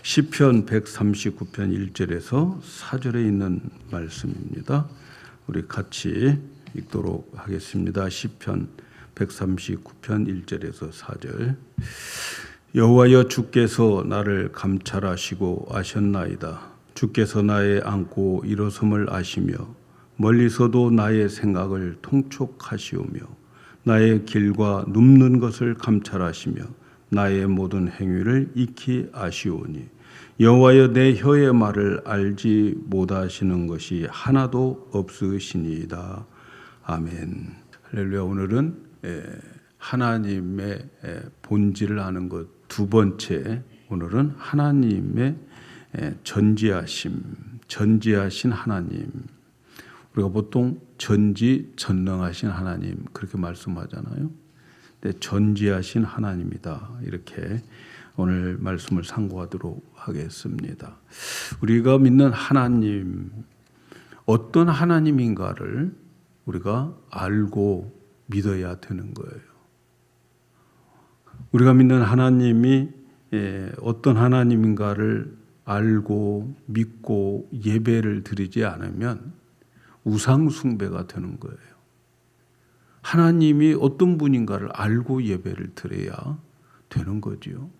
시편 139편 1절에서 4절에 있는 말씀입니다. 우리 같이 읽도록 하겠습니다. 시편 139편 1절에서 4절. 여호와여, 주께서 나를 감찰하시고 아셨나이다. 주께서 나의 앉고 일어섬을 아시며 멀리서도 나의 생각을 통촉하시오며 나의 길과 눕는 것을 감찰하시며 나의 모든 행위를 익히 아시오니 여호와여, 내 혀의 말을 알지 못하시는 것이 하나도 없으시니이다. 아멘. 할렐루야. 오늘은 하나님의 본질을 아는 것 두 번째, 오늘은 하나님의 전지하신 하나님. 우리가 보통 전지전능하신 하나님 그렇게 말씀하잖아요. 근데 전지하신 하나님이다, 이렇게 오늘 말씀을 상고하도록 하겠습니다. 우리가 믿는 하나님, 어떤 하나님인가를 우리가 알고 믿어야 되는 거예요. 우리가 믿는 하나님이 어떤 하나님인가를 알고 믿고 예배를 드리지 않으면 우상 숭배가 되는 거예요. 하나님이 어떤 분인가를 알고 예배를 드려야 되는 거지요.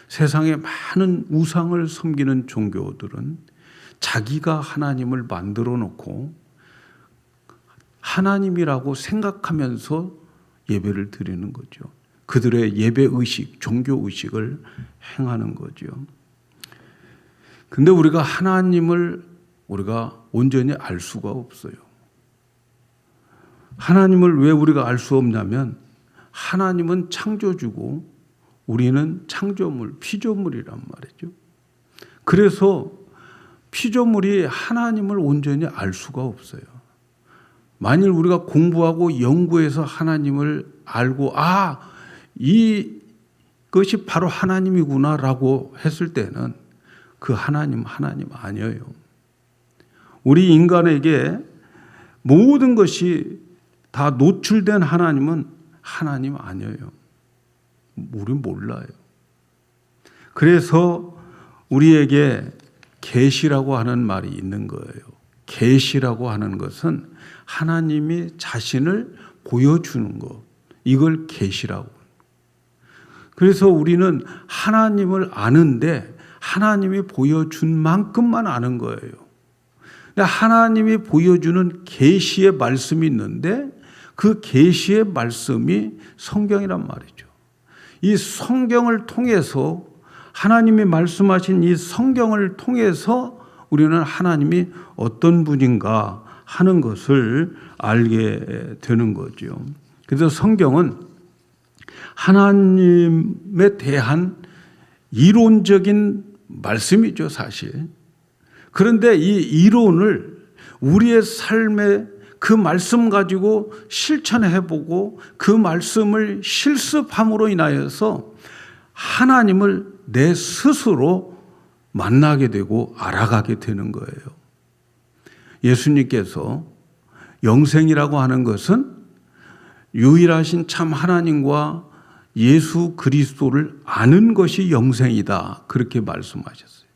세상에 많은 우상을 섬기는 종교들은 자기가 하나님을 만들어 놓고 하나님이라고 생각하면서 예배를 드리는 거죠. 그들의 예배 의식, 종교 의식을 행하는 거죠. 근데 우리가 하나님을 온전히 알 수가 없어요. 하나님을 왜 우리가 알 수 없냐면 하나님은 창조주고 우리는 창조물, 피조물이란 말이죠. 그래서 피조물이 하나님을 온전히 알 수가 없어요. 만일 우리가 공부하고 연구해서 하나님을 알고 이것이 바로 하나님이구나라고 했을 때는 그 하나님 아니에요. 우리 인간에게 모든 것이 다 노출된 하나님은 하나님 아니에요. 우리 몰라요. 그래서 우리에게 계시라고 하는 말이 있는 거예요. 계시라고 하는 것은 하나님이 자신을 보여주는 것, 이걸 계시라고. 그래서 우리는 하나님을 아는데 하나님이 보여준 만큼만 아는 거예요. 하나님이 보여주는 계시의 말씀이 있는데 그 계시의 말씀이 성경이란 말이죠. 이 성경을 통해서, 하나님이 말씀하신 이 성경을 통해서 우리는 하나님이 어떤 분인가 하는 것을 알게 되는 거죠. 그래서 성경은 하나님에 대한 이론적인 말씀이죠, 사실. 그런데 이 이론을 우리의 삶에 그 말씀 가지고 실천해보고 그 말씀을 실습함으로 인하여서 하나님을 내 스스로 만나게 되고 알아가게 되는 거예요. 예수님께서 영생이라고 하는 것은 유일하신 참 하나님과 예수 그리스도를 아는 것이 영생이다, 그렇게 말씀하셨어요.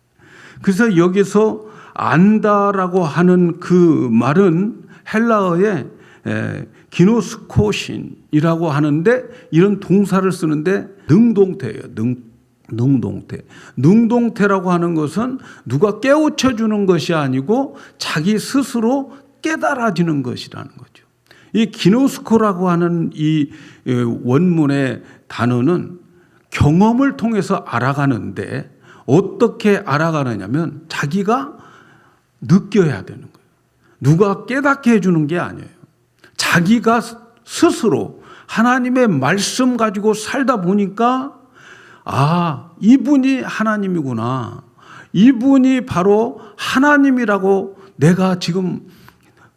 그래서 여기서 안다라고 하는 그 말은 헬라어에 기노스코신이라고 하는데 이런 동사를 쓰는데 능동태예요. 능동태. 능동태라고 하는 것은 누가 깨우쳐 주는 것이 아니고 자기 스스로 깨달아지는 것이라는 거죠. 이 기노스코라고 하는 이 원문의 단어는 경험을 통해서 알아가는데, 어떻게 알아가느냐면 자기가 느껴야 되는 거예요. 누가 깨닫게 해주는 게 아니에요. 자기가 스스로 하나님의 말씀 가지고 살다 보니까 이분이 하나님이구나, 이분이 바로 하나님이라고 내가 지금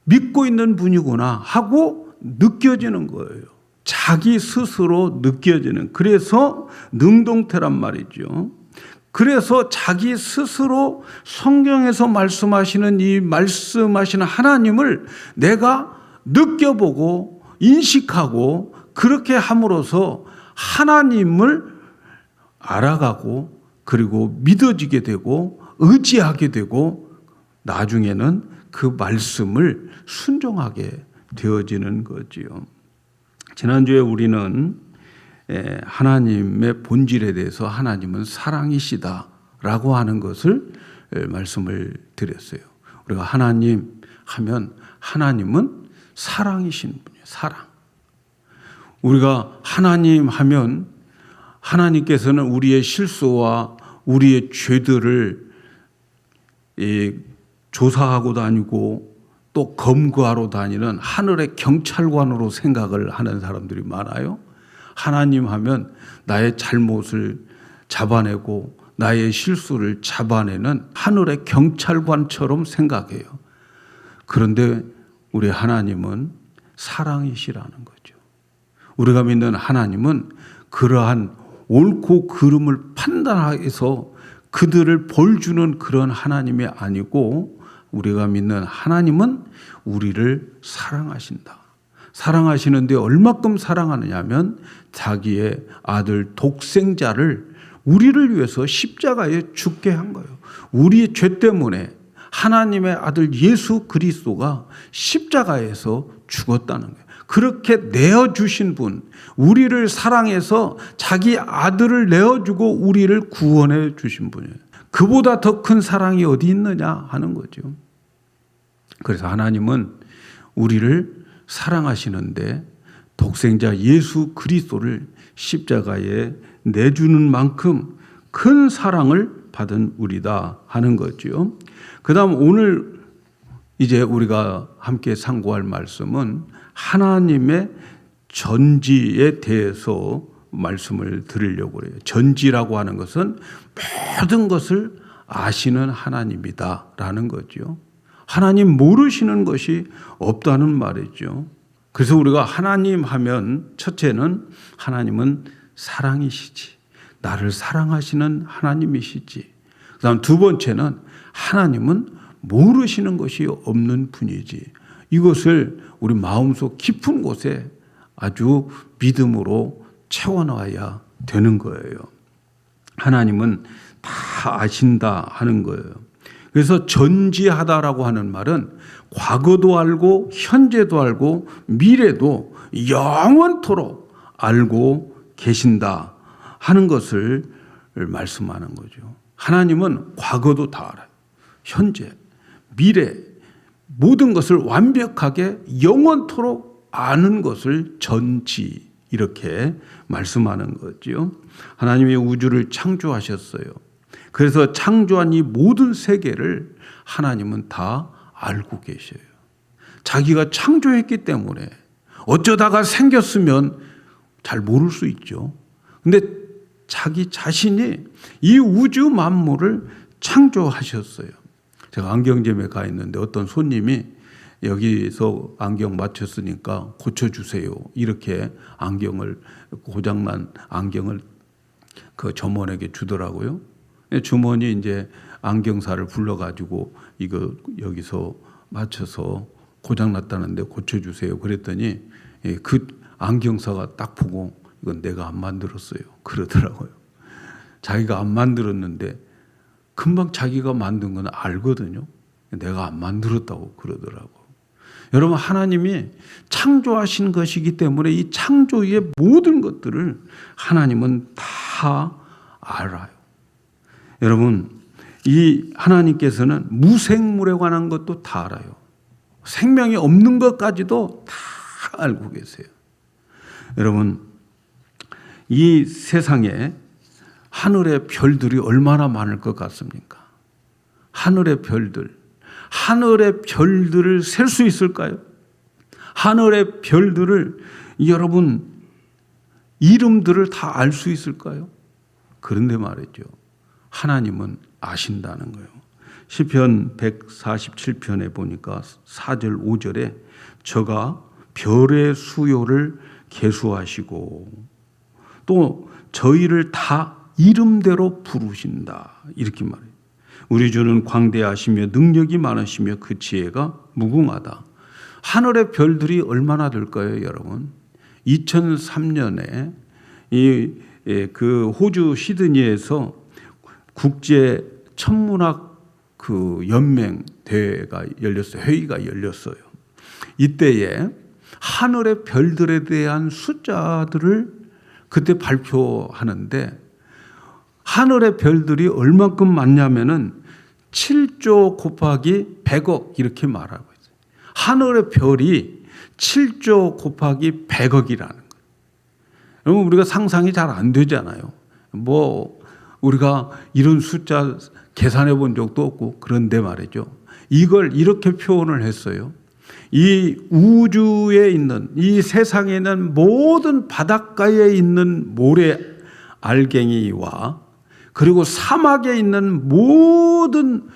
믿고 있는 분이구나 하고 느껴지는 거예요. 자기 스스로 느껴지는. 그래서 능동태란 말이죠. 그래서 자기 스스로 성경에서 말씀하시는 이 말씀하시는 하나님을 내가 느껴보고 인식하고 그렇게 함으로써 하나님을 알아가고 그리고 믿어지게 되고 의지하게 되고 나중에는 그 말씀을 순종하게 되어지는 거지요. 지난주에 우리는 하나님의 본질에 대해서 하나님은 사랑이시다라고 하는 것을 말씀을 드렸어요. 우리가 하나님 하면 하나님은 사랑이신 분이에요. 사랑. 우리가 하나님 하면 하나님께서는 우리의 실수와 우리의 죄들을 조사하고 다니고 또 검거하러 다니는 하늘의 경찰관으로 생각을 하는 사람들이 많아요. 하나님 하면 나의 잘못을 잡아내고 나의 실수를 잡아내는 하늘의 경찰관처럼 생각해요. 그런데 우리 하나님은 사랑이시라는 거죠. 우리가 믿는 하나님은 그러한 옳고 그름을 판단해서 그들을 벌 주는 그런 하나님이 아니고 우리가 믿는 하나님은 우리를 사랑하신다. 사랑하시는데 얼마큼 사랑하느냐면 자기의 아들 독생자를 우리를 위해서 십자가에 죽게 한 거예요. 우리의 죄 때문에 하나님의 아들 예수 그리스도가 십자가에서 죽었다는 거예요. 그렇게 내어주신 분, 우리를 사랑해서 자기 아들을 내어주고 우리를 구원해 주신 분이에요. 그보다 더 큰 사랑이 어디 있느냐 하는 거죠. 그래서 하나님은 우리를 사랑하시는데 독생자 예수 그리스도를 십자가에 내주는 만큼 큰 사랑을 받은 우리다 하는 거죠. 그 다음 오늘 이제 우리가 함께 상고할 말씀은 하나님의 전지에 대해서 말씀을 드리려고 해요. 전지라고 하는 것은 모든 것을 아시는 하나님이다라는 거죠. 하나님 모르시는 것이 없다는 말이죠. 그래서 우리가 하나님 하면 첫째는 하나님은 사랑이시지. 나를 사랑하시는 하나님이시지. 그 다음 두 번째는 하나님은 모르시는 것이 없는 분이지. 이것을 우리 마음속 깊은 곳에 아주 믿음으로 채워넣어야 되는 거예요. 하나님은 다 아신다 하는 거예요. 그래서 전지하다라고 하는 말은 과거도 알고 현재도 알고 미래도 영원토록 알고 계신다 하는 것을 말씀하는 거죠. 하나님은 과거도 다 알아요. 현재, 미래 모든 것을 완벽하게 영원토록 아는 것을 전지 이렇게 말씀하는 거죠. 하나님이 우주를 창조하셨어요. 그래서 창조한 이 모든 세계를 하나님은 다 알고 계셔요. 자기가 창조했기 때문에 어쩌다가 생겼으면 잘 모를 수 있죠. 근데 자기 자신이 이 우주 만물을 창조하셨어요. 제가 안경점에 가 있는데 어떤 손님이 여기서 안경 맞췄으니까 고쳐주세요. 이렇게 고장난 안경을 그 점원에게 주더라고요. 주머니 이제 안경사를 불러가지고 이거 여기서 맞춰서 고장났다는데 고쳐주세요. 그랬더니 그 안경사가 딱 보고 이건 내가 안 만들었어요. 그러더라고요. 자기가 안 만들었는데 금방 자기가 만든 건 알거든요. 내가 안 만들었다고 그러더라고요. 여러분 하나님이 창조하신 것이기 때문에 이 창조의 모든 것들을 하나님은 다 알아요. 여러분 이 하나님께서는 무생물에 관한 것도 다 알아요. 생명이 없는 것까지도 다 알고 계세요. 여러분 이 세상에 하늘의 별들이 얼마나 많을 것 같습니까? 하늘의 별들을 셀 수 있을까요? 하늘의 별들을 여러분 이름들을 다 알 수 있을까요? 그런데 말이죠. 하나님은 아신다는 거예요. 시편 147편에 보니까 4절 5절에 저가 별의 수요를 계수하시고 또 저희를 다 이름대로 부르신다. 이렇게 말해요. 우리 주는 광대하시며 능력이 많으시며 그 지혜가 무궁하다. 하늘의 별들이 얼마나 될까요, 여러분? 2003년에 그 호주 시드니에서 국제 천문학 그 연맹 대회가 열렸어요. 회의가 열렸어요. 이때에 하늘의 별들에 대한 숫자들을 그때 발표하는데 하늘의 별들이 얼만큼 많냐면은 7조 곱하기 100억 이렇게 말하고 있어요. 하늘의 별이 7조 곱하기 100억이라는 거예요. 여러분 우리가 상상이 잘 안 되잖아요. 뭐 우리가 이런 숫자 계산해 본 적도 없고 그런데 말이죠. 이걸 이렇게 표현을 했어요. 이 우주에 있는 이 세상에 있는 모든 바닷가에 있는 모래 알갱이와 그리고 사막에 있는 모든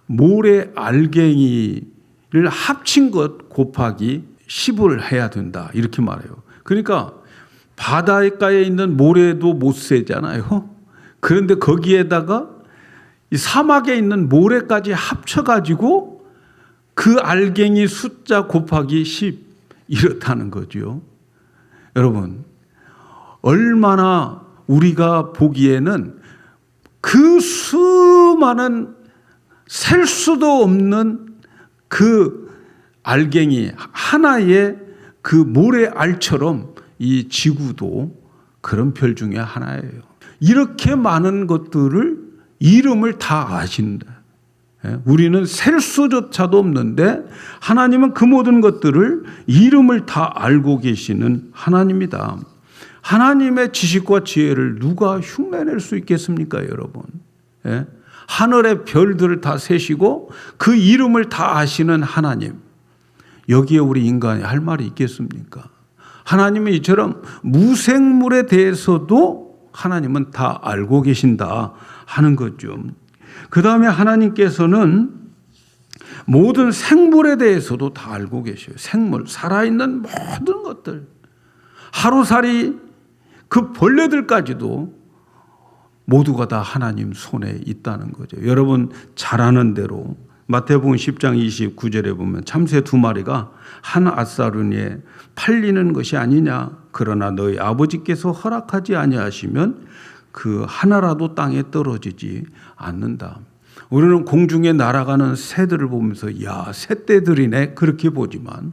모래 알갱이를 합친 것 곱하기 10을 해야 된다. 이렇게 말해요. 그러니까 바닷가에 있는 모래도 못 세잖아요. 그런데 거기에다가 이 사막에 있는 모래까지 합쳐가지고 그 알갱이 숫자 곱하기 10 이렇다는 거죠. 여러분 얼마나 우리가 보기에는 그 수많은 셀 수도 없는 그 알갱이 하나의 그 모래알처럼 이 지구도 그런 별 중에 하나예요. 이렇게 많은 것들을 이름을 다 아신다. 우리는 셀 수조차도 없는데 하나님은 그 모든 것들을 이름을 다 알고 계시는 하나님이다. 하나님의 지식과 지혜를 누가 흉내낼 수 있겠습니까, 여러분? 하늘의 별들을 다 세시고 그 이름을 다 아시는 하나님. 여기에 우리 인간이 할 말이 있겠습니까? 하나님은 이처럼 무생물에 대해서도 하나님은 다 알고 계신다 하는 거죠. 그 다음에 하나님께서는 모든 생물에 대해서도 다 알고 계셔요. 생물, 살아있는 모든 것들. 하루살이 그 벌레들까지도 모두가 다 하나님 손에 있다는 거죠. 여러분 잘 아는 대로 마태복음 10장 29절에 보면 참새 2마리가 한 앗사르니에 팔리는 것이 아니냐. 그러나 너희 아버지께서 허락하지 아니하시면 그 하나라도 땅에 떨어지지 않는다. 우리는 공중에 날아가는 새들을 보면서 야, 새떼들이네 그렇게 보지만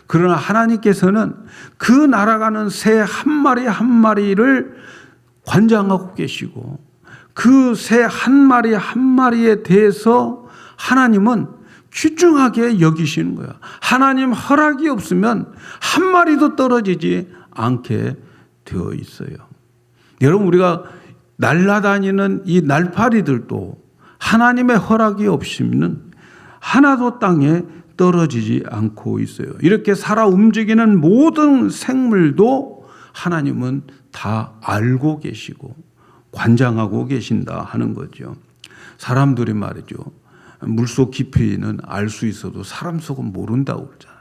그러나 하나님께서는 그 날아가는 새 한 마리 한 마리를 관장하고 계시고 그 새 한 마리 한 마리에 대해서 하나님은 귀중하게 여기시는 거야. 하나님 허락이 없으면 한 마리도 떨어지지 않게 되어 있어요. 여러분 우리가 날아다니는 이 날파리들도 하나님의 허락이 없으면 하나도 땅에 떨어지지 않고 있어요. 이렇게 살아 움직이는 모든 생물도 하나님은 다 알고 계시고 관장하고 계신다 하는 거죠. 사람들이 말이죠. 물속 깊이는 알 수 있어도 사람 속은 모른다고 그러잖아요.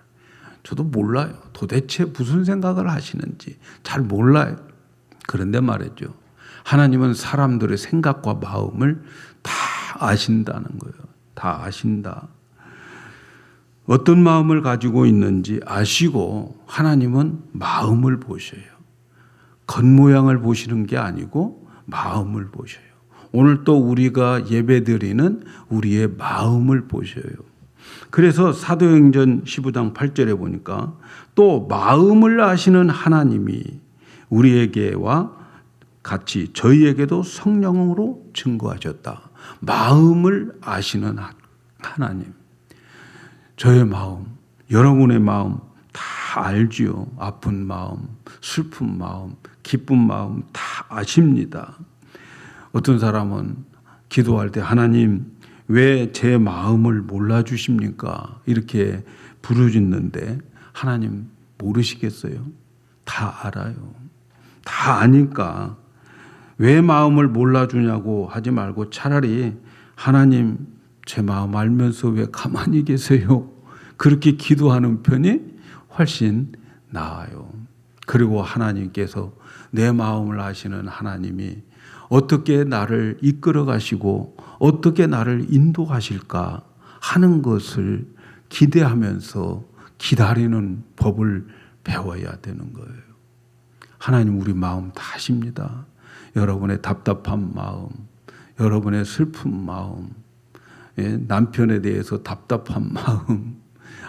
저도 몰라요. 도대체 무슨 생각을 하시는지 잘 몰라요. 그런데 말이죠. 하나님은 사람들의 생각과 마음을 다 아신다는 거예요. 다 아신다. 어떤 마음을 가지고 있는지 아시고 하나님은 마음을 보셔요. 겉모양을 보시는 게 아니고 마음을 보셔요. 오늘 또 우리가 예배드리는 우리의 마음을 보셔요. 그래서 사도행전 15장 8절에 보니까 또 마음을 아시는 하나님이 우리에게와 같이 저희에게도 성령으로 증거하셨다. 마음을 아시는 하나님. 저의 마음, 여러분의 마음 다 알지요. 아픈 마음, 슬픈 마음, 기쁜 마음 다 아십니다. 어떤 사람은 기도할 때 하나님 왜 제 마음을 몰라주십니까? 이렇게 부르짖는데 하나님 모르시겠어요? 다 알아요. 다 아니까 왜 마음을 몰라주냐고 하지 말고 차라리 하나님 제 마음 알면서 왜 가만히 계세요? 그렇게 기도하는 편이 훨씬 나아요. 그리고 하나님께서 내 마음을 아시는 하나님이 어떻게 나를 이끌어 가시고 어떻게 나를 인도하실까 하는 것을 기대하면서 기다리는 법을 배워야 되는 거예요. 하나님 우리 마음 다 아십니다. 여러분의 답답한 마음, 여러분의 슬픈 마음, 남편에 대해서 답답한 마음,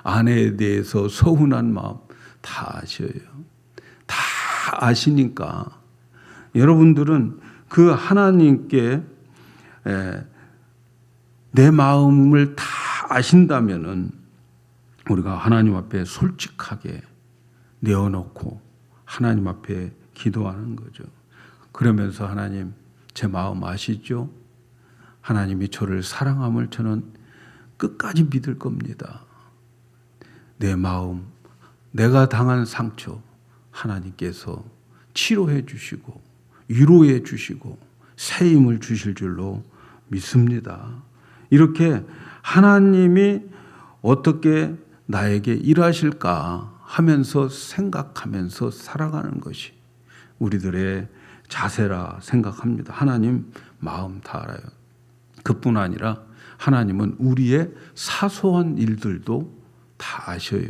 아내에 대해서 서운한 마음 다 아셔요. 다 아시니까 여러분들은 그 하나님께 내 마음을 다 아신다면은 우리가 하나님 앞에 솔직하게 내어놓고 하나님 앞에 기도하는 거죠. 그러면서 하나님, 제 마음 아시죠? 하나님이 저를 사랑함을 저는 끝까지 믿을 겁니다. 내 마음, 내가 당한 상처 하나님께서 치료해 주시고 위로해 주시고 새 힘을 주실 줄로 믿습니다. 이렇게 하나님이 어떻게 나에게 일하실까 하면서 생각하면서 살아가는 것이 우리들의 자세라 생각합니다. 하나님 마음 다 알아요. 그뿐 아니라 하나님은 우리의 사소한 일들도 다 아셔요.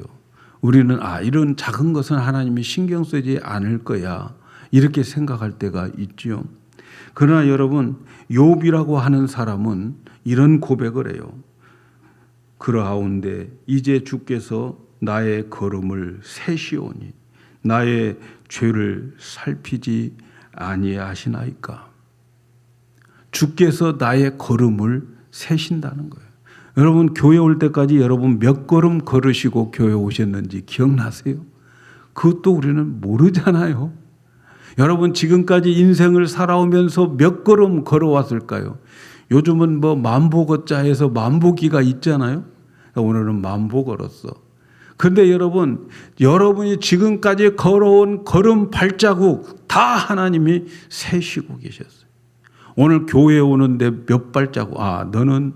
우리는 이런 작은 것은 하나님이 신경 쓰지 않을 거야 이렇게 생각할 때가 있죠. 그러나 여러분, 욥이라고 하는 사람은 이런 고백을 해요. 그러하온데 이제 주께서 나의 걸음을 세시오니 나의 죄를 살피지 아니하시나이까. 주께서 나의 걸음을 세신다는 거예요. 여러분, 교회 올 때까지 여러분 몇 걸음 걸으시고 교회 오셨는지 기억나세요? 그것도 우리는 모르잖아요. 여러분 지금까지 인생을 살아오면서 몇 걸음 걸어왔을까요? 요즘은 뭐 만보 걷자 해서 만보기가 있잖아요. 오늘은 만보 걸었어. 그런데 여러분이 지금까지 걸어온 걸음 발자국 다 하나님이 세시고 계셨어요. 오늘 교회에 오는데 몇 발자국, 너는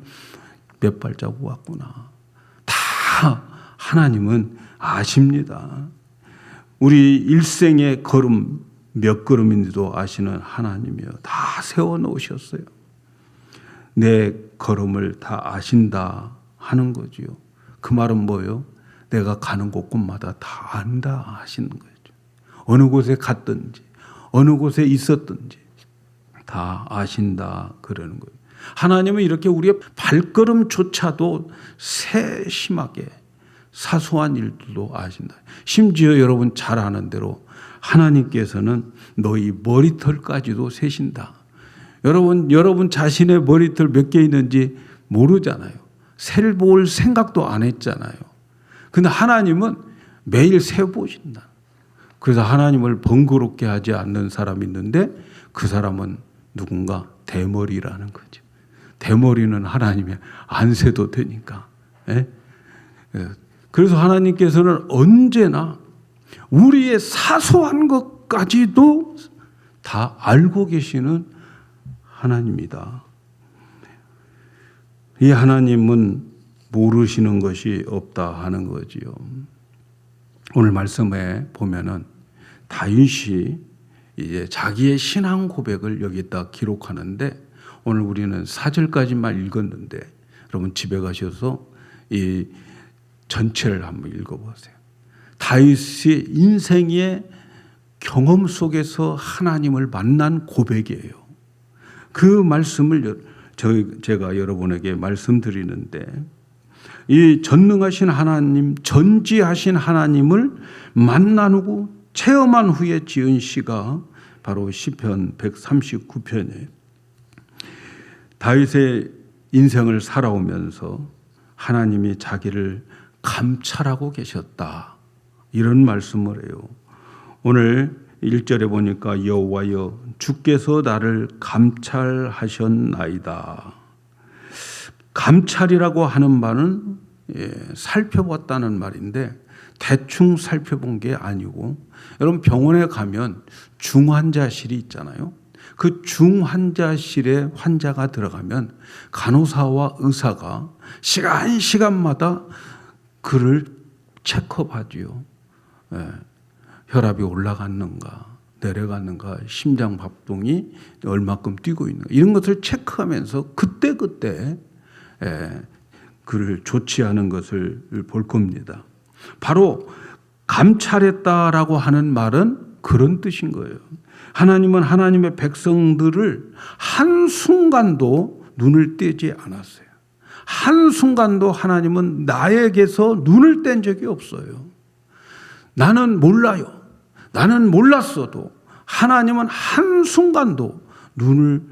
몇 발자국 왔구나. 다 하나님은 아십니다. 우리 일생의 걸음 몇 걸음인지도 아시는 하나님이요. 다 세워놓으셨어요. 내 걸음을 다 아신다 하는 거지요. 그 말은 뭐예요? 내가 가는 곳곳마다 다 안다 하시는 거죠. 어느 곳에 갔든지 어느 곳에 있었든지 다 아신다 그러는 거예요. 하나님은 이렇게 우리의 발걸음조차도 세심하게 사소한 일들도 아신다. 심지어 여러분 잘 아는 대로 하나님께서는 너희 머리털까지도 세신다. 여러분 자신의 머리털 몇 개 있는지 모르잖아요. 세를 볼 생각도 안 했잖아요. 근데 하나님은 매일 세보신다. 그래서 하나님을 번거롭게 하지 않는 사람이 있는데 그 사람은 누군가 대머리라는 거죠. 대머리는 하나님이 안 세도 되니까. 그래서 하나님께서는 언제나 우리의 사소한 것까지도 다 알고 계시는 하나님이다. 이 하나님은 모르시는 것이 없다 하는 거지요. 오늘 말씀에 보면은 다윗이 이제 자기의 신앙 고백을 여기다 기록하는데 오늘 우리는 4절까지만 읽었는데 여러분 집에 가셔서 이 전체를 한번 읽어보세요. 다윗의 인생의 경험 속에서 하나님을 만난 고백이에요. 그 말씀을 제가 여러분에게 말씀드리는데 이 전능하신 하나님, 전지하신 하나님을 만나고 체험한 후에 지은 시가 바로 시편 139편이에요. 다윗의 인생을 살아오면서 하나님이 자기를 감찰하고 계셨다. 이런 말씀을 해요. 오늘 1절에 보니까 여호와여 주께서 나를 감찰하셨나이다. 감찰이라고 하는 말은 살펴봤다는 말인데 대충 살펴본 게 아니고 여러분 병원에 가면 중환자실이 있잖아요. 그 중환자실에 환자가 들어가면 간호사와 의사가 시간마다 그를 체크업하지요. 혈압이 올라갔는가 내려갔는가 심장 박동이 얼마큼 뛰고 있는가 이런 것을 체크하면서 그때그때 그를 조치하는 것을 볼 겁니다. 바로 감찰했다라고 하는 말은 그런 뜻인 거예요. 하나님은 하나님의 백성들을 한순간도 눈을 떼지 않았어요. 한순간도 하나님은 나에게서 눈을 뗀 적이 없어요. 나는 몰라요. 나는 몰랐어도 하나님은 한순간도 눈을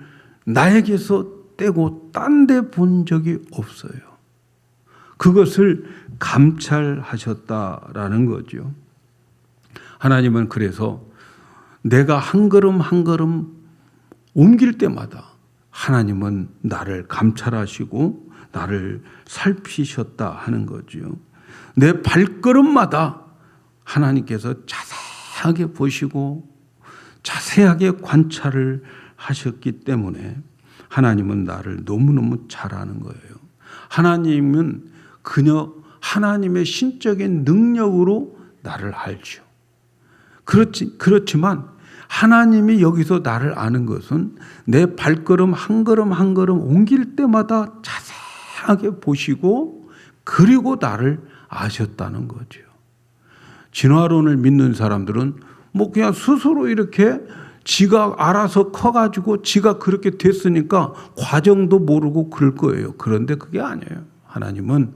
나에게서 떼고 딴 데 본 적이 없어요. 그것을 감찰하셨다라는 거죠. 하나님은 그래서 내가 한 걸음 한 걸음 옮길 때마다 하나님은 나를 감찰하시고 나를 살피셨다 하는 거죠. 내 발걸음마다 하나님께서 자세하게 보시고 자세하게 관찰을 하셨기 때문에 하나님은 나를 너무너무 잘 아는 거예요. 하나님은 하나님의 신적인 능력으로 나를 알죠. 그렇지만 하나님이 여기서 나를 아는 것은 내 발걸음 한 걸음 한 걸음 옮길 때마다 자세하게 보시고 그리고 나를 아셨다는 거죠. 진화론을 믿는 사람들은 그냥 스스로 이렇게 지가 알아서 커가지고 지가 그렇게 됐으니까 과정도 모르고 그럴 거예요. 그런데 그게 아니에요. 하나님은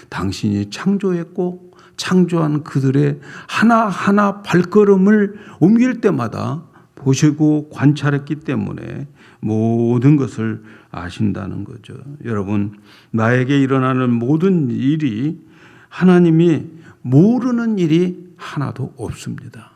당신이 창조했고 창조한 그들의 하나하나 발걸음을 옮길 때마다 보시고 관찰했기 때문에 모든 것을 아신다는 거죠. 여러분, 나에게 일어나는 모든 일이 하나님이 모르는 일이 하나도 없습니다.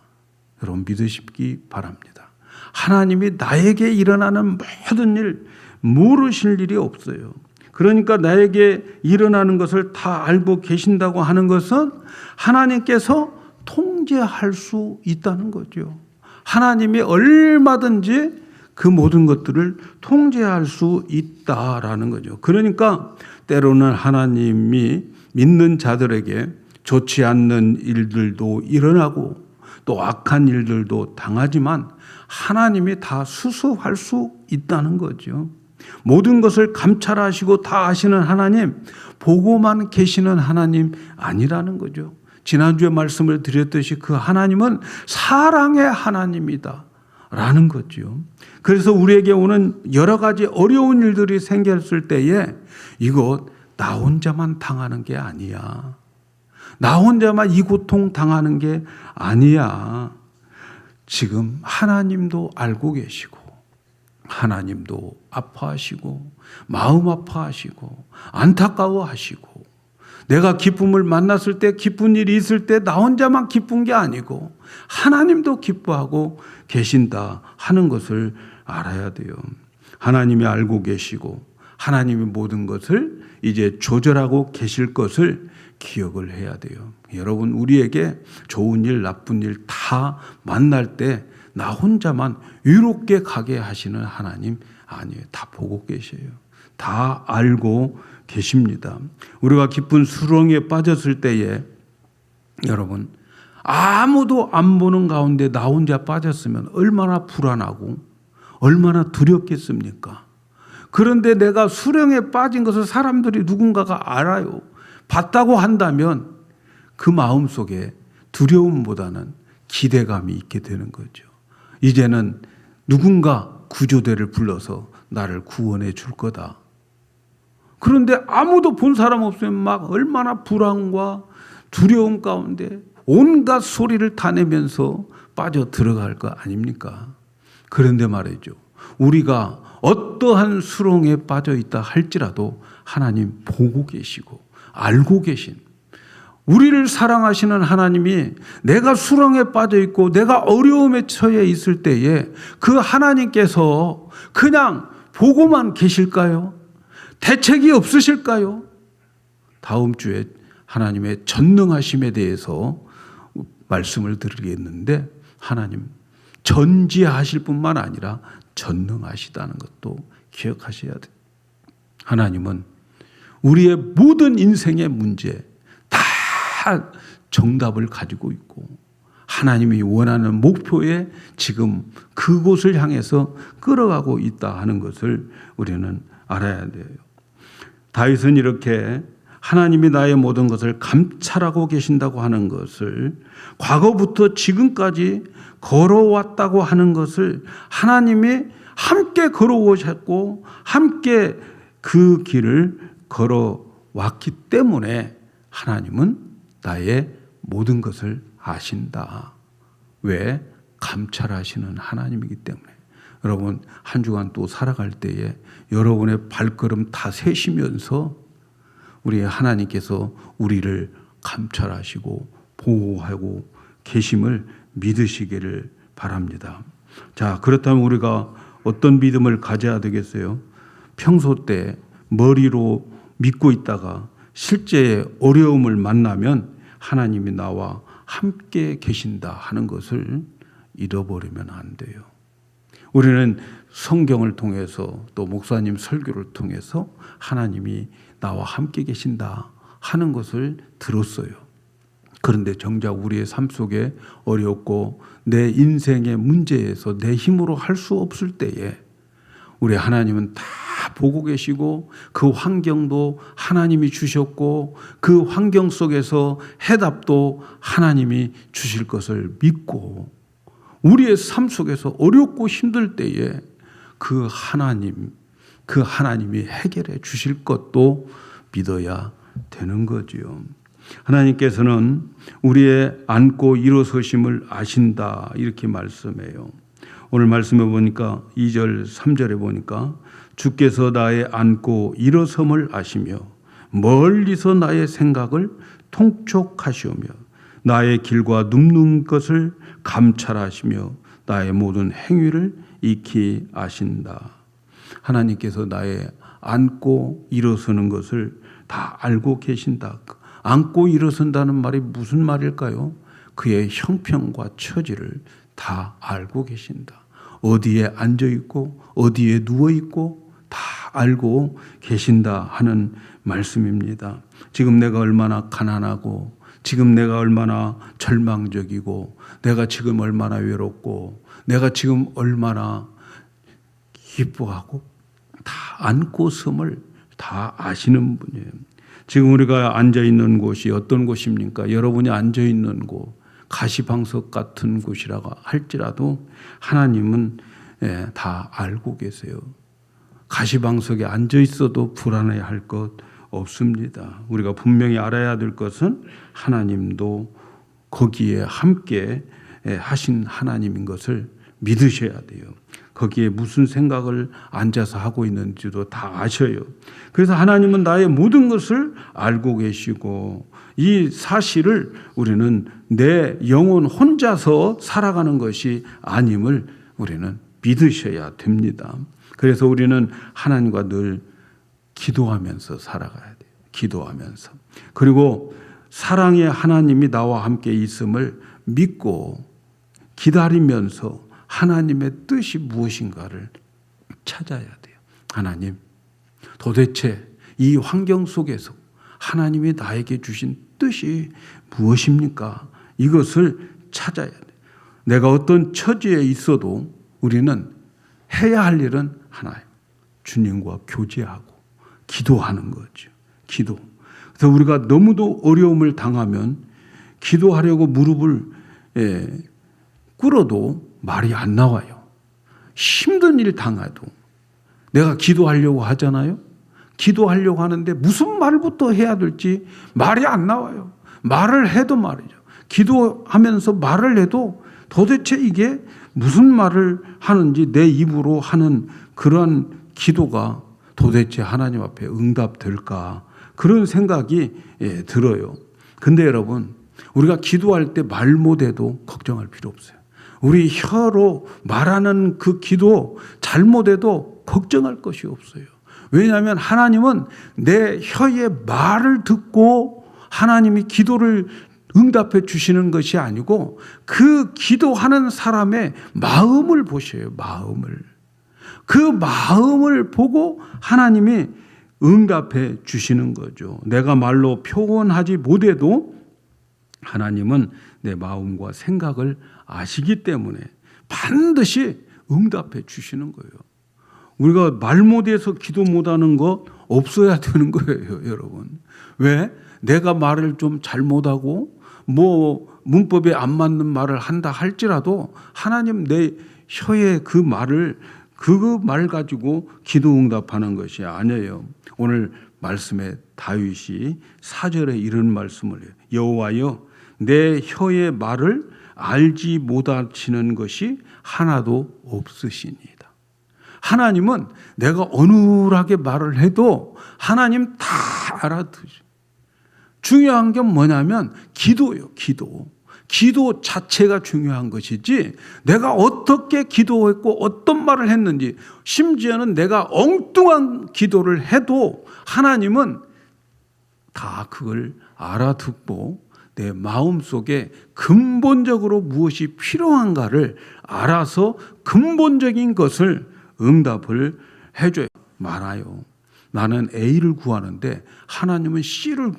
여러분 믿으시기 바랍니다. 하나님이 나에게 일어나는 모든 일 모르실 일이 없어요. 그러니까 나에게 일어나는 것을 다 알고 계신다고 하는 것은 하나님께서 통제할 수 있다는 거죠. 하나님이 얼마든지 그 모든 것들을 통제할 수 있다라는 거죠. 그러니까 때로는 하나님이 믿는 자들에게 좋지 않는 일들도 일어나고 또 악한 일들도 당하지만 하나님이 다 수습할 수 있다는 거죠. 모든 것을 감찰하시고 다 아시는 하나님, 보고만 계시는 하나님 아니라는 거죠. 지난주에 말씀을 드렸듯이 그 하나님은 사랑의 하나님이다 라는 거죠. 그래서 우리에게 오는 여러 가지 어려운 일들이 생겼을 때에 이거 나 혼자만 당하는 게 아니야. 나 혼자만 이 고통 당하는 게 아니야. 지금 하나님도 알고 계시고 하나님도 아파하시고 마음 아파하시고 안타까워하시고 내가 기쁨을 만났을 때 기쁜 일이 있을 때 나 혼자만 기쁜 게 아니고 하나님도 기뻐하고 계신다 하는 것을 알아야 돼요. 하나님이 알고 계시고 하나님이 모든 것을 이제 조절하고 계실 것을 기억을 해야 돼요. 여러분, 우리에게 좋은 일 나쁜 일 다 만날 때 나 혼자만 유롭게 가게 하시는 하나님 아니에요. 다 보고 계셔요. 다 알고 계십니다. 우리가 기쁜 수렁에 빠졌을 때에 여러분 아무도 안 보는 가운데 나 혼자 빠졌으면 얼마나 불안하고 얼마나 두렵겠습니까? 그런데 내가 수렁에 빠진 것을 사람들이 누군가가 알아요. 봤다고 한다면 그 마음속에 두려움보다는 기대감이 있게 되는 거죠. 이제는 누군가 구조대를 불러서 나를 구원해 줄 거다. 그런데 아무도 본 사람 없으면 막 얼마나 불안과 두려움 가운데 온갖 소리를 다 내면서 빠져 들어갈 거 아닙니까? 그런데 말이죠. 우리가 어떠한 수렁에 빠져 있다 할지라도 하나님 보고 계시고 알고 계신 우리를 사랑하시는 하나님이 내가 수렁에 빠져 있고 내가 어려움에 처해 있을 때에 그 하나님께서 그냥 보고만 계실까요? 대책이 없으실까요? 다음 주에 하나님의 전능하심에 대해서 말씀을 드리겠는데 하나님 전지하실 뿐만 아니라 전능하시다는 것도 기억하셔야 돼요. 하나님은 우리의 모든 인생의 문제 다 정답을 가지고 있고 하나님이 원하는 목표에 지금 그곳을 향해서 끌어가고 있다 하는 것을 우리는 알아야 돼요. 다윗은 이렇게 하나님이 나의 모든 것을 감찰하고 계신다고 하는 것을 과거부터 지금까지 걸어왔다고 하는 것을 하나님이 함께 걸어오셨고 함께 그 길을 걸어왔기 때문에 하나님은 나의 모든 것을 아신다. 왜? 감찰하시는 하나님이기 때문에. 여러분 한 주간 또 살아갈 때에 여러분의 발걸음 다 세시면서 우리 하나님께서 우리를 감찰하시고 보호하고 계심을 믿으시기를 바랍니다. 자, 그렇다면 우리가 어떤 믿음을 가져야 되겠어요? 평소 때 머리로 믿고 있다가 실제 어려움을 만나면 하나님이 나와 함께 계신다 하는 것을 잃어버리면 안 돼요. 우리는 성경을 통해서 또 목사님 설교를 통해서 하나님이 나와 함께 계신다 하는 것을 들었어요. 그런데 정작 우리의 삶 속에 어렵고 내 인생의 문제에서 내 힘으로 할 수 없을 때에 우리 하나님은 다 보고 계시고 그 환경도 하나님이 주셨고 그 환경 속에서 해답도 하나님이 주실 것을 믿고 우리의 삶 속에서 어렵고 힘들 때에 그 하나님이 해결해 주실 것도 믿어야 되는 거지요. 하나님께서는 우리의 앉고 일어서심을 아신다 이렇게 말씀해요. 오늘 말씀해 보니까 2절 3절에 보니까 주께서 나의 앉고 일어섬을 아시며 멀리서 나의 생각을 통촉하시오며 나의 길과 눕는 것을 감찰하시며 나의 모든 행위를 익히 아신다. 하나님께서 나의 앉고 일어서는 것을 다 알고 계신다. 앉고 일어선다는 말이 무슨 말일까요? 그의 형편과 처지를 다 알고 계신다. 어디에 앉아 있고 어디에 누워 있고 다 알고 계신다 하는 말씀입니다. 지금 내가 얼마나 가난하고 지금 내가 얼마나 절망적이고 내가 지금 얼마나 외롭고 내가 지금 얼마나 기뻐하고 다 안고 섬을 다 아시는 분이에요. 지금 우리가 앉아있는 곳이 어떤 곳입니까? 여러분이 앉아있는 곳 가시방석 같은 곳이라고 할지라도 하나님은 다 알고 계세요. 가시방석에 앉아있어도 불안해할 것 없습니다. 우리가 분명히 알아야 될 것은 하나님도 거기에 함께 하신 하나님인 것을 믿으셔야 돼요. 거기에 무슨 생각을 앉아서 하고 있는지도 다 아셔요. 그래서 하나님은 나의 모든 것을 알고 계시고 이 사실을 우리는 내 영혼 혼자서 살아가는 것이 아님을 우리는 믿으셔야 됩니다. 그래서 우리는 하나님과 늘 기도하면서 살아가야 돼요. 기도하면서. 그리고 사랑의 하나님이 나와 함께 있음을 믿고 기다리면서 하나님의 뜻이 무엇인가를 찾아야 돼요. 하나님, 도대체 이 환경 속에서 하나님이 나에게 주신 뜻이 무엇입니까? 이것을 찾아야 돼요. 내가 어떤 처지에 있어도 우리는 해야 할 일은 하나예요. 주님과 교제하고 기도하는 거죠. 기도. 그래서 우리가 너무도 어려움을 당하면 기도하려고 무릎을 꿇어도 말이 안 나와요. 힘든 일 당해도 내가 기도하려고 하잖아요. 기도하려고 하는데 무슨 말부터 해야 될지 말이 안 나와요. 말을 해도 말이죠. 기도하면서 말을 해도 도대체 이게 무슨 말을 하는지 내 입으로 하는 그런 기도가 도대체 하나님 앞에 응답될까 그런 생각이 들어요. 근데 여러분 우리가 기도할 때 말 못해도 걱정할 필요 없어요. 우리 혀로 말하는 그 기도 잘못해도 걱정할 것이 없어요. 왜냐하면 하나님은 내 혀의 말을 듣고 하나님이 기도를 응답해 주시는 것이 아니고 그 기도하는 사람의 마음을 보셔요. 마음을. 그 마음을 보고 하나님이 응답해 주시는 거죠. 내가 말로 표현하지 못해도 하나님은 내 마음과 생각을 아시기 때문에 반드시 응답해 주시는 거예요. 우리가 말 못해서 기도 못하는 거 없어야 되는 거예요, 여러분. 왜? 내가 말을 좀 잘못하고 문법에 안 맞는 말을 한다 할지라도 하나님 내 혀에 그 말 가지고 기도 응답하는 것이 아니에요. 오늘 말씀에 다윗이 4절에 이런 말씀을 해요. 여호와여 내 혀의 말을 알지 못하시는 것이 하나도 없으시니이다. 하나님은 내가 어눌하게 말을 해도 하나님 다 알아듣으셔. 중요한 게 뭐냐면 기도예요. 기도 자체가 중요한 것이지 내가 어떻게 기도했고 어떤 말을 했는지, 심지어는 내가 엉뚱한 기도를 해도 하나님은 다 그걸 알아듣고 내 마음속에 근본적으로 무엇이 필요한가를 알아서 근본적인 것을 응답을 해줘요. 많아요. 나는 A를 구하는데 하나님은 C를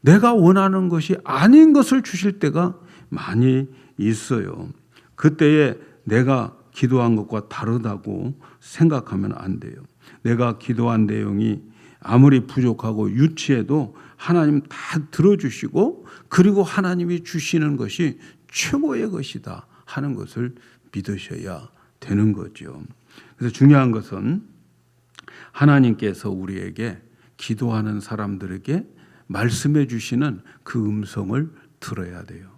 내가 원하는 것이 아닌 것을 주실 때가 많이 있어요. 그때에 내가 기도한 것과 다르다고 생각하면 안 돼요. 내가 기도한 내용이 아무리 부족하고 유치해도 하나님 다 들어주시고, 그리고 하나님이 주시는 것이 최고의 것이다 하는 것을 믿으셔야 되는 거죠. 그래서 중요한 것은 하나님께서 우리에게 기도하는 사람들에게 말씀해 주시는 그 음성을 들어야 돼요.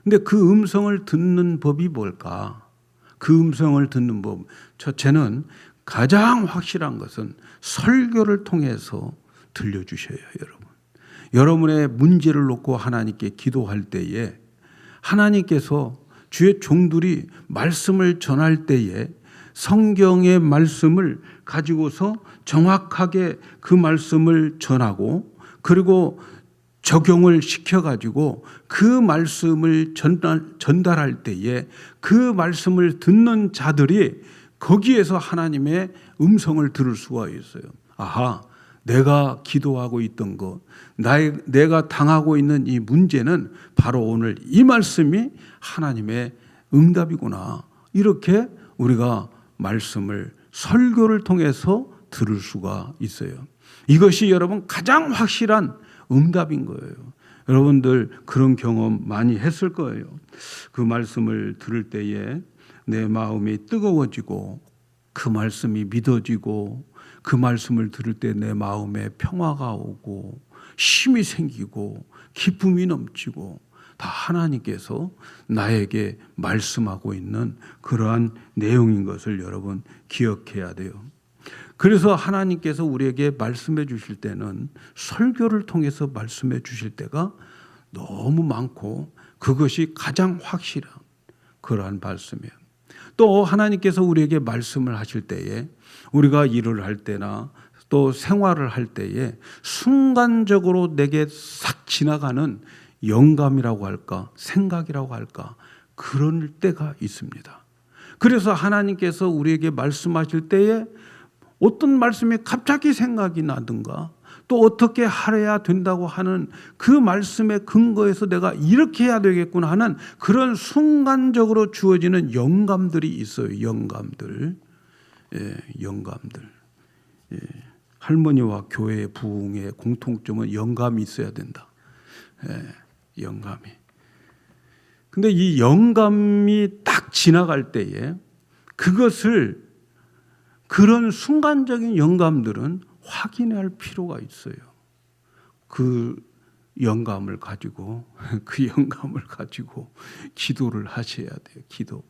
근데 그 음성을 듣는 법이 뭘까? 그 음성을 듣는 법, 첫째는 가장 확실한 것은 설교를 통해서 들려주셔요. 여러분의 문제를 놓고 하나님께 기도할 때에 하나님께서 주의 종들이 말씀을 전할 때에 성경의 말씀을 가지고서 정확하게 그 말씀을 전하고, 그리고 적용을 시켜가지고 그 말씀을 전달할 때에 그 말씀을 듣는 자들이 거기에서 하나님의 음성을 들을 수가 있어요. 아하, 내가 기도하고 있던 것, 내가 당하고 있는 이 문제는 바로 오늘 이 말씀이 하나님의 응답이구나. 이렇게 우리가 말씀을 설교를 통해서 들을 수가 있어요. 이것이 여러분 가장 확실한 응답인 거예요. 여러분들 그런 경험 많이 했을 거예요. 그 말씀을 들을 때에 내 마음이 뜨거워지고 그 말씀이 믿어지고 그 말씀을 들을 때 내 마음에 평화가 오고 힘이 생기고 기쁨이 넘치고, 다 하나님께서 나에게 말씀하고 있는 그러한 내용인 것을 여러분 기억해야 돼요. 그래서 하나님께서 우리에게 말씀해 주실 때는 설교를 통해서 말씀해 주실 때가 너무 많고, 그것이 가장 확실한 그러한 말씀이에요. 또 하나님께서 우리에게 말씀을 하실 때에 우리가 일을 할 때나 또 생활을 할 때에 순간적으로 내게 싹 지나가는 영감이라고 할까, 생각이라고 할까, 그런 때가 있습니다. 그래서 하나님께서 우리에게 말씀하실 때에 어떤 말씀이 갑자기 생각이 나든가, 또 어떻게 하려야 된다고 하는 그 말씀의 근거에서 내가 이렇게 해야 되겠구나 하는 그런 순간적으로 주어지는 영감들이 있어요. 영감들. 할머니와 교회의 부흥의 공통점은 영감이 있어야 된다. 영감이. 근데 이 영감이 딱 지나갈 때에 그것을, 그런 순간적인 영감들은 확인할 필요가 있어요. 그 영감을 가지고 기도를 하셔야 돼요. 기도.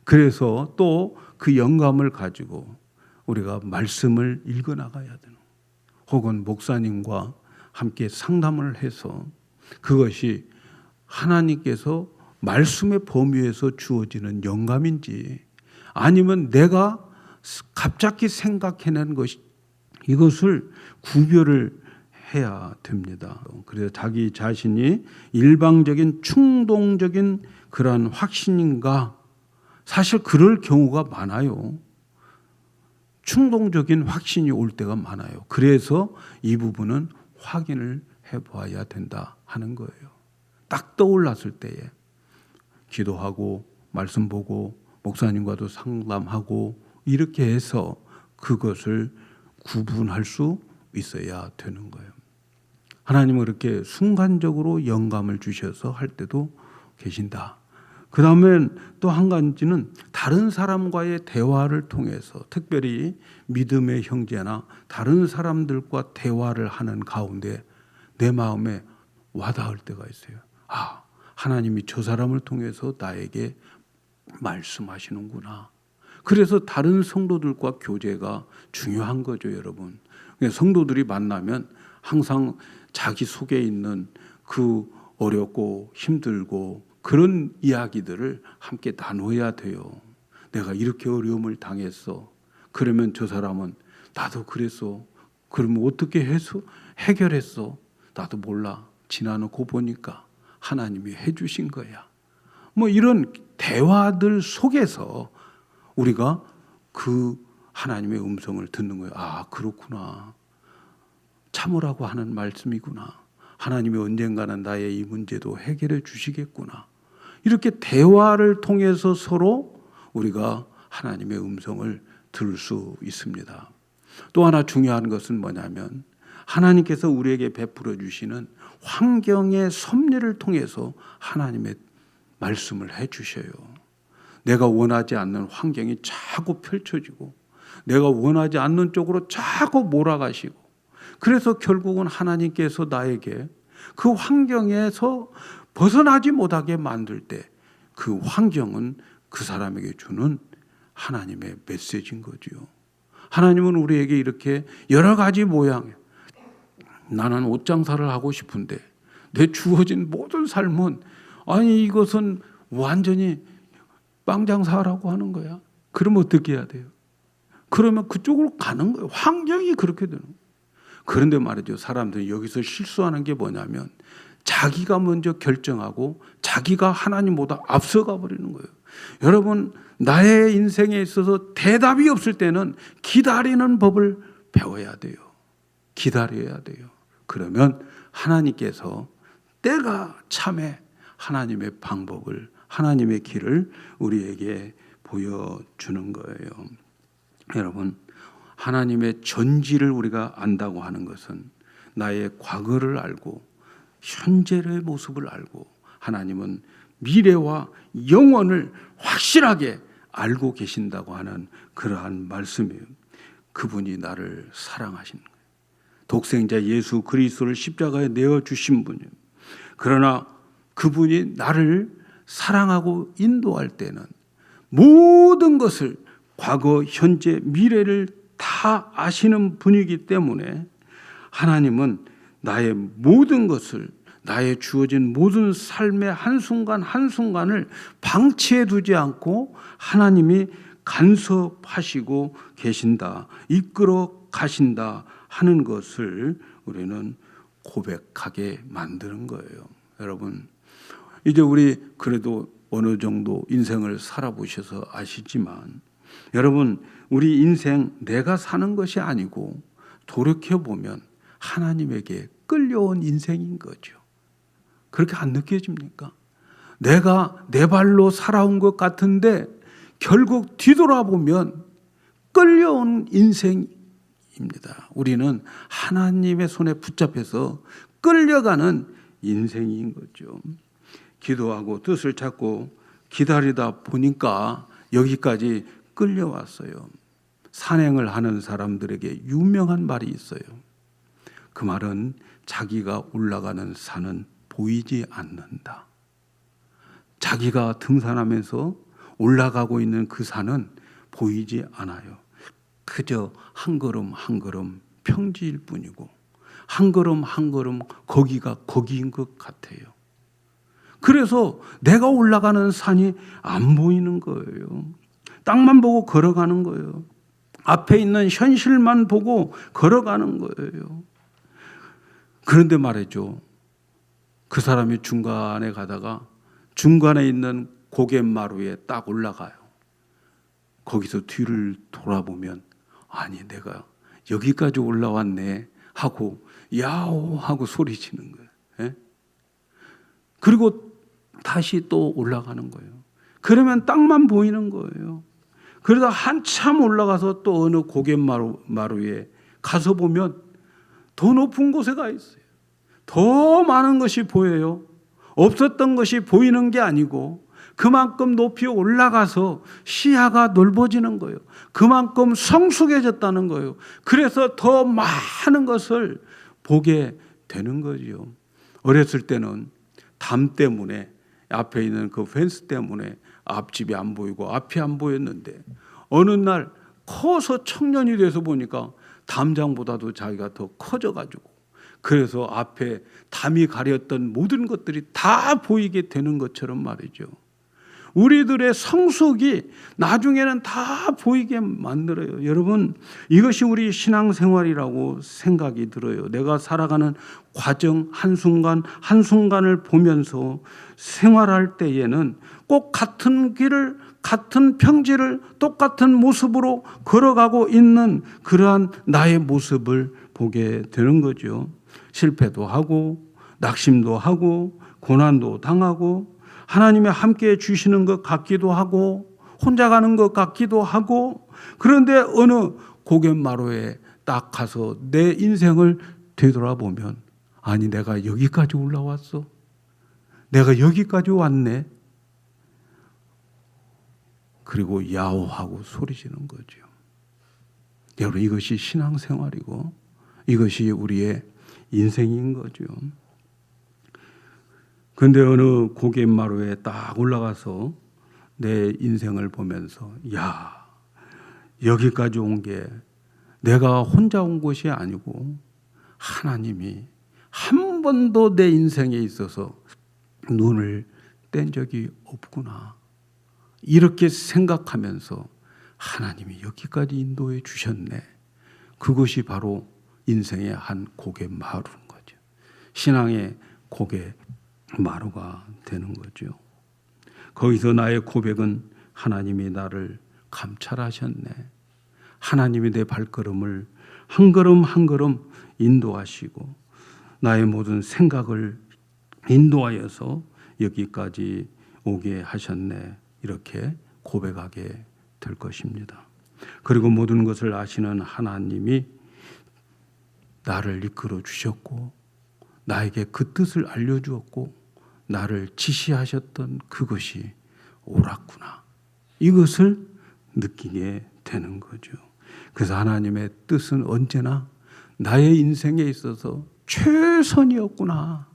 그래서 또 그 영감을 가지고 우리가 말씀을 읽어 나가야 되는, 혹은 목사님과 함께 상담을 해서 그것이 하나님께서 말씀의 범위에서 주어지는 영감인지 아니면 내가 갑자기 생각해낸 것이, 이것을 구별을 해야 됩니다. 그래서 자기 자신이 일방적인 충동적인 그러한 확신인가, 사실 그럴 경우가 많아요. 충동적인 확신이 올 때가 많아요. 그래서 이 부분은 확인을 해봐야 된다 하는 거예요. 딱 떠올랐을 때에 기도하고 말씀 보고 목사님과도 상담하고 이렇게 해서 그것을 구분할 수 있어야 되는 거예요. 하나님은 그렇게 순간적으로 영감을 주셔서 할 때도 계신다. 그 다음엔 또 한 가지는 다른 사람과의 대화를 통해서, 특별히 믿음의 형제나 다른 사람들과 대화를 하는 가운데 내 마음에 와닿을 때가 있어요. 아, 하나님이 저 사람을 통해서 나에게 말씀하시는구나. 그래서 다른 성도들과 교제가 중요한 거죠, 여러분. 성도들이 만나면 항상 자기 속에 있는 그 어렵고 힘들고 그런 이야기들을 함께 나눠야 돼요. 내가 이렇게 어려움을 당했어. 그러면 저 사람은 나도 그랬어. 그러면 어떻게 해서 해결했어? 나도 몰라. 지나놓고 보니까 하나님이 해주신 거야. 뭐 이런 대화들 속에서 우리가 그 하나님의 음성을 듣는 거예요. 아, 그렇구나. 참으라고 하는 말씀이구나. 하나님이 언젠가는 나의 이 문제도 해결해 주시겠구나. 이렇게 대화를 통해서 서로 우리가 하나님의 음성을 들을 수 있습니다. 또 하나 중요한 것은 뭐냐면 하나님께서 우리에게 베풀어 주시는 환경의 섭리를 통해서 하나님의 말씀을 해 주셔요. 내가 원하지 않는 환경이 자꾸 펼쳐지고 내가 원하지 않는 쪽으로 자꾸 몰아가시고, 그래서 결국은 하나님께서 나에게 그 환경에서 벗어나지 못하게 만들 때 그 환경은 그 사람에게 주는 하나님의 메시지인 거지요. 하나님은 우리에게 이렇게 여러 가지 모양의, 나는 옷 장사를 하고 싶은데 내 주어진 모든 삶은, 아니 이것은 완전히 빵 장사하라고 하는 거야. 그러면 어떻게 해야 돼요? 그러면 그쪽으로 가는 거예요. 환경이 그렇게 되는 거예요. 그런데 말이죠, 사람들이 여기서 실수하는 게 뭐냐면 자기가 먼저 결정하고 자기가 하나님보다 앞서가 버리는 거예요. 여러분, 나의 인생에 있어서 대답이 없을 때는 기다리는 법을 배워야 돼요. 기다려야 돼요. 그러면 하나님께서 때가 참에 하나님의 방법을, 하나님의 길을 우리에게 보여주는 거예요. 여러분, 하나님의 전지를 우리가 안다고 하는 것은 나의 과거를 알고 현재의 모습을 알고, 하나님은 미래와 영원을 확실하게 알고 계신다고 하는 그러한 말씀이에요. 그분이 나를 사랑하시는 거예요. 독생자 예수 그리스도를 십자가에 내어주신 분이에요. 그러나 그분이 나를 사랑하고 인도할 때는 모든 것을, 과거, 현재, 미래를 다 아시는 분이기 때문에 하나님은 나의 모든 것을, 나의 주어진 모든 삶의 한순간 한순간을 방치해 두지 않고 하나님이 간섭하시고 계신다, 이끌어 가신다 하는 것을 우리는 고백하게 만드는 거예요. 여러분, 이제 우리 그래도 어느 정도 인생을 살아보셔서 아시지만, 여러분, 우리 인생 내가 사는 것이 아니고 돌이켜보면 하나님에게 끌려온 인생인 거죠. 그렇게 안 느껴집니까? 내가 내 발로 살아온 것 같은데 결국 뒤돌아보면 끌려온 인생입니다. 우리는 하나님의 손에 붙잡혀서 끌려가는 인생인 거죠. 기도하고 뜻을 찾고 기다리다 보니까 여기까지 끌려왔어요. 산행을 하는 사람들에게 유명한 말이 있어요. 그 말은 자기가 올라가는 산은 보이지 않는다. 자기가 등산하면서 올라가고 있는 그 산은 보이지 않아요. 그저 한 걸음 한 걸음 평지일 뿐이고 한 걸음 한 걸음 거기가 거기인 것 같아요. 그래서 내가 올라가는 산이 안 보이는 거예요. 땅만 보고 걸어가는 거예요. 앞에 있는 현실만 보고 걸어가는 거예요. 그런데 말이죠, 그 사람이 중간에 가다가 중간에 있는 고갯마루에 딱 올라가요. 거기서 뒤를 돌아보면, 아니 내가 여기까지 올라왔네 하고 야호 하고 소리치는 거예요. 예? 그리고 다시 또 올라가는 거예요. 그러면 땅만 보이는 거예요. 그러다 한참 올라가서 또 어느 고갯마루에 가서 보면 더 높은 곳에 가 있어요. 더 많은 것이 보여요. 없었던 것이 보이는 게 아니고 그만큼 높이 올라가서 시야가 넓어지는 거예요. 그만큼 성숙해졌다는 거예요. 그래서 더 많은 것을 보게 되는 거죠. 어렸을 때는 담 때문에 앞에 있는 그 펜스 때문에 앞집이 안 보이고 앞이 안 보였는데 어느 날 커서 청년이 돼서 보니까 담장보다도 자기가 더 커져가지고 그래서 앞에 담이 가렸던 모든 것들이 다 보이게 되는 것처럼 말이죠. 우리들의 성숙이 나중에는 다 보이게 만들어요. 여러분, 이것이 우리 신앙생활이라고 생각이 들어요. 내가 살아가는 과정 한순간 한순간을 보면서 생활할 때에는 꼭 같은 길을 같은 평지를 똑같은 모습으로 걸어가고 있는 그러한 나의 모습을 보게 되는 거죠. 실패도 하고 낙심도 하고 고난도 당하고 하나님이 함께해 주시는 것 같기도 하고 혼자 가는 것 같기도 하고 그런데 어느 고갯마루에 딱 가서 내 인생을 되돌아보면 아니 내가 여기까지 올라왔어? 내가 여기까지 왔네? 그리고 야호하고 소리지는 거죠. 여러분 이것이 신앙생활이고 이것이 우리의 인생인 거죠. 그런데 어느 고갯마루에 딱 올라가서 내 인생을 보면서 야 여기까지 온 게 내가 혼자 온 것이 아니고 하나님이 한 번도 내 인생에 있어서 눈을 뗀 적이 없구나. 이렇게 생각하면서 하나님이 여기까지 인도해 주셨네. 그것이 바로 인생의 한 고갯마루인 거죠. 신앙의 고갯마루가 되는 거죠. 거기서 나의 고백은 하나님이 나를 감찰하셨네. 하나님이 내 발걸음을 한 걸음 한 걸음 인도하시고 나의 모든 생각을 인도하여서 여기까지 오게 하셨네. 이렇게 고백하게 될 것입니다. 그리고 모든 것을 아시는 하나님이 나를 이끌어 주셨고 나에게 그 뜻을 알려주었고 나를 지시하셨던 그것이 옳았구나. 이것을 느끼게 되는 거죠. 그래서 하나님의 뜻은 언제나 나의 인생에 있어서 최선이었구나.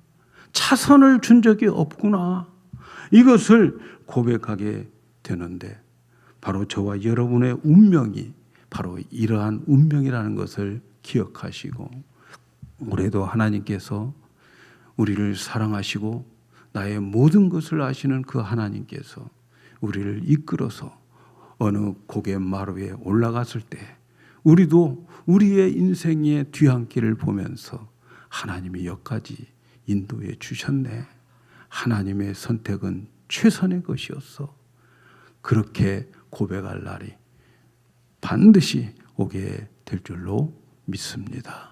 차선을 준 적이 없구나. 이것을 고백하게 되는데 바로 저와 여러분의 운명이 바로 이러한 운명이라는 것을 기억하시고 올해도 하나님께서 우리를 사랑하시고 나의 모든 것을 아시는 그 하나님께서 우리를 이끌어서 어느 고갯마루에 올라갔을 때 우리도 우리의 인생의 뒤안길을 보면서 하나님이 여기까지 인도해 주셨네. 하나님의 선택은 최선의 것이었어. 그렇게 고백할 날이 반드시 오게 될 줄로 믿습니다.